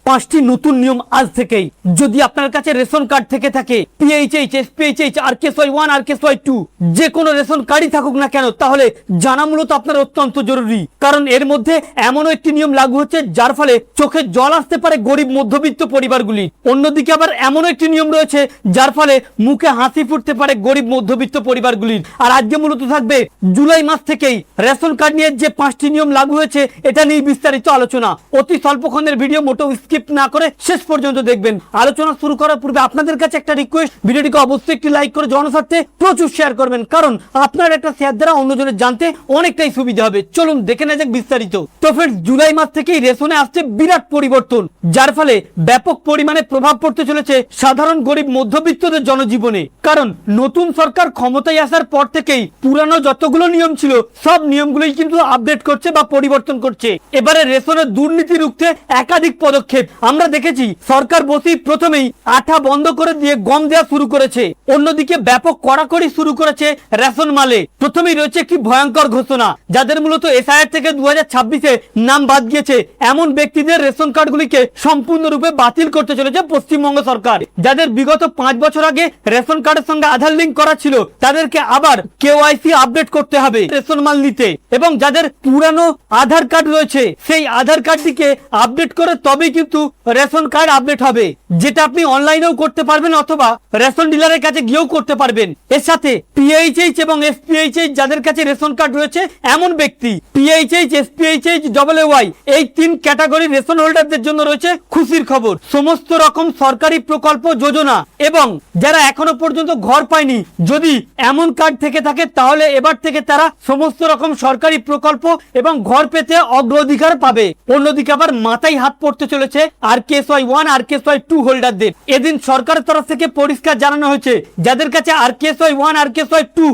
5টি নতুন নিয়ম আজ থেকেই। যদি আপনার কাছে রেশন কার্ড থেকে থাকে পিএইচএইচ, এসপিএইচএইচ, আরকেএসওয়াই 1, আরকেএসওয়াই 2 যে কোনো রেশন কার্ডই থাকুক না কেন, তাহলে জানা মূলত আপনার অত্যন্ত জরুরি। কারণ এর মধ্যে এমনও একটি নিয়ম লাগু হচ্ছে যার ফলে চোখে জল আসতে পারে গরিব মধ্যবিত্ত পরিবারগুলি। অন্যদিকে আবার এমনও একটি নিয়ম রয়েছে যার ফলে মুখে হাসি ফুটতে পারে গরিব মধ্যবিত্ত পরিবারগুলির। আর আজকে মূলত থাকবে জুলাই মাস থেকেই রেশন কার্ড নিয়ে যে 5টি নিয়ম লাগু হয়েছে এটা নিয়ে বিস্তারিত আলোচনা। অতি স্বল্পক্ষণের ভিডিও, মোটেও স্কিপ না করে শেষ পর্যন্ত দেখবেন। আলোচনা শুরু করার পূর্বে আপনাদের কাছে একটা রিকোয়েস্ট, ভিডিওটিকে অবশ্যই একটি লাইক করে জনস্বার্থে প্রচুর শেয়ার করবেন, কারণ আপনার একটা শেয়ার দ্বারা অন্যজনের জানতে অনেকটাই সুবিধা হবে। চলুন দেখে নেওয়া যাক বিস্তারিত। তো ফ্রেন্ডস, জুলাই মাস থেকেই রেশনে আসছে বিরাট পরিবর্তন, যার ফলে ব্যাপক পরিমাণে প্রভাব পড়তে চলেছে সাধারণ গরিব মধ্যবিত্তদের জনজীবনে। কারণ নতুন সরকার ক্ষমতায় আসার পর থেকেই পুরানো যতগুলো নিয়ম ছিল সব নিয়মগুলোই কিন্তু আপডেট করছে বা পরিবর্তন করছে। এবারে রেশনের দুর্নীতি রুখতে একাধিক পদক্ষেপ আমরা দেখেছি। সরকার বসেই প্রথমেই আঠা বন্ধ করে দিয়ে গম দেওয়া শুরু করেছে। অন্যদিকে ব্যাপক কড়াকড়ি শুরু করেছে রেশন মালে। প্রথমেই রয়েছে একটি ভয়ঙ্কর ঘোষণা, যাদের মূলত এসআইআর থেকে 2026-এ নাম বাদ গিয়েছে এমন ব্যক্তিদের রেশন কার্ডগুলিকে সম্পূর্ণরূপে বাতিল করতে চলেছে পশ্চিমবঙ্গ সরকার। যাদের বিগত 5 বছর আগে রেশন কার্ডের সঙ্গে আধার লিঙ্ক করা ছিল তাদেরকে আবার কেওয়াইসি আপডেট করতে হবে রেশন মাল নিতে, এবং যাদের পুরানো আধার কার্ড রয়েছে সেই আধার কার্ডটিকে আপডেট করে তবেই কিন্তু রেশন কার্ড আপডেট হবে, যেটা আপনি অনলাইনেও করতে পারবেন অথবা রেশন ডিলারের কাছে গিয়েও করতে পারবেন। এর সাথে পিএইচএইচ এবং এসপিএইচএইচ যাদের কাছে রেশন কার্ড রয়েছে এমন ব্যক্তি, পিএইচএইচ, এসপিএইচএইচ, ওয়াই এই 3 ক্যাটাগরির রেশন হোল্ডারদের জন্য রয়েছে খুশির খবর। সমস্ত রকম সরকারি প্রকল্প, যোজনা এবং যারা এখনো পর্যন্ত ঘর পায়নি, যদি এমন কার্ড থেকে থাকে তাহলে এবার থেকে তারা সমস্ত রকম সরকারি প্রকল্প এবং ঘর পেতে অগ্রাধিকার পাবে। অন্যদিকে আবার মাথায় হাত পড়তে চলেছে আরকেএসওয়াই 1, আরকেএসওয়াই 2 হোল্ডারদের। এদিন সরকারের তরফ থেকে পরিষ্কার জানানো হয়েছে যাদের কাছে আরকেএসওয়াই 1, আরকেএসওয়াই 2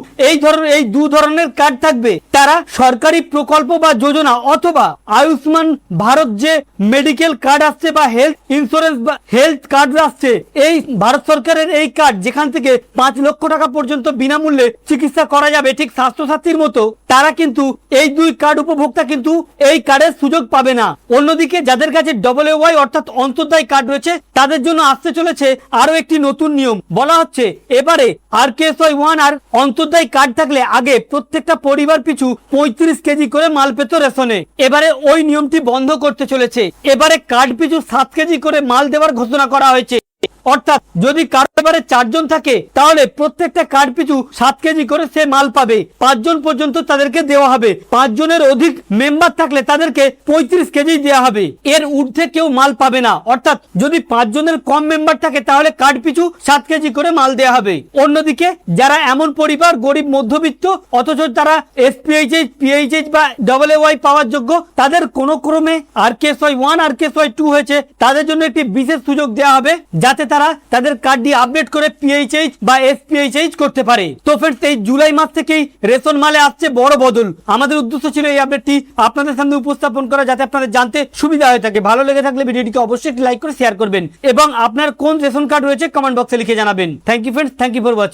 এই 2 ধরনের কার্ড থাকবে তারা সরকারি প্রকল্প বা যোজনা অথবা আয়ুষ্মান ভারত যে মেডিকেল কার্ড আসছে বা হেলথ ইন্স্যুরেন্স বা হেলথ কার্ড আসছে, এই ভারত সরকারের এই কার্ড যেখান থেকে 5 লক্ষ টাকা পর্যন্ত বিনামূল্যে চিকিৎসা করা যাবে, ঠিক স্বাস্থ্যসাথীর মতো, তারা কিন্তু এই 2 কার্ড উপভোক্তা কিন্তু এই কার্ডের সুযোগ পাবে না। অন্যদিকে যাদের কাছে ওয়াই অর্থাৎ অন্তর্দায় কার্ড রয়েছে তাদের জন্য আসতে চলেছে আরো একটি নতুন নিয়ম। বলা হচ্ছে এবারে আরকেএসওয়াই 1 আর অন্তর্দায় কার্ড থাকলে আগে প্রত্যেকটা পরিবার পিছু 35 কেজি করে মাল পেত রেশনে। এবারে ওই নিয়মটি বন্ধ করতে চলেছে। এবারে কার্ড পিছু 7 কেজি করে মাল দেওয়ার ঘোষণা করা হয়েছে। অর্থাৎ যদি কারো এবারে 4 জন থাকে তাহলে প্রত্যেকটা কার্ড পিছু 7 কেজি করে সে মাল পাবে। 5 জন পর্যন্ত তাদেরকে দেওয়া হবে। 5 জনের অধিক মেম্বার থাকলে তাদেরকে 35 কেজি দেওয়া হবে। এর ঊর্ধ্বে কেউ মাল পাবে না। অর্থাৎ যদি 5 জনের কম মেম্বার থাকে তাহলে কার্ড পিছু 7 কেজি করে মাল দেওয়া হবে। অন্যদিকে যারা এমন পরিবার গরিব মধ্যবিত্ত অথচ তারা এসপিএইচএইচ, পিএইচএইচ বা ওয়াই পাওয়ার যোগ্য, তাদের কোন ক্রমে আরকেএসওয়াই 1, আরকেএসওয়াই 2 হয়েছে, তাদের জন্য একটি বিশেষ সুযোগ দেওয়া হবে যাতে তারা তাদের কার্ডটি আপডেট করে পিএইচএইচ বা এসপিএইচএইচ করতে পারে। তো ফ্রেন্ডস, এই জুলাই মাস থেকেই রেশন মালে আসছে বড় বদল। আমাদের উদ্দেশ্য ছিল এই আপডেটটি আপনাদের সামনে উপস্থাপন করা যাতে আপনাদের জানতে সুবিধা হয়ে থাকে। ভালো লেগে থাকলে ভিডিওটিকে অবশ্যই একটি লাইক করে শেয়ার করবেন এবং আপনার কোন রেশন কার্ড রয়েছে কমেন্ট বক্সে লিখে জানাবেন। Thank you friends, thank you for watching.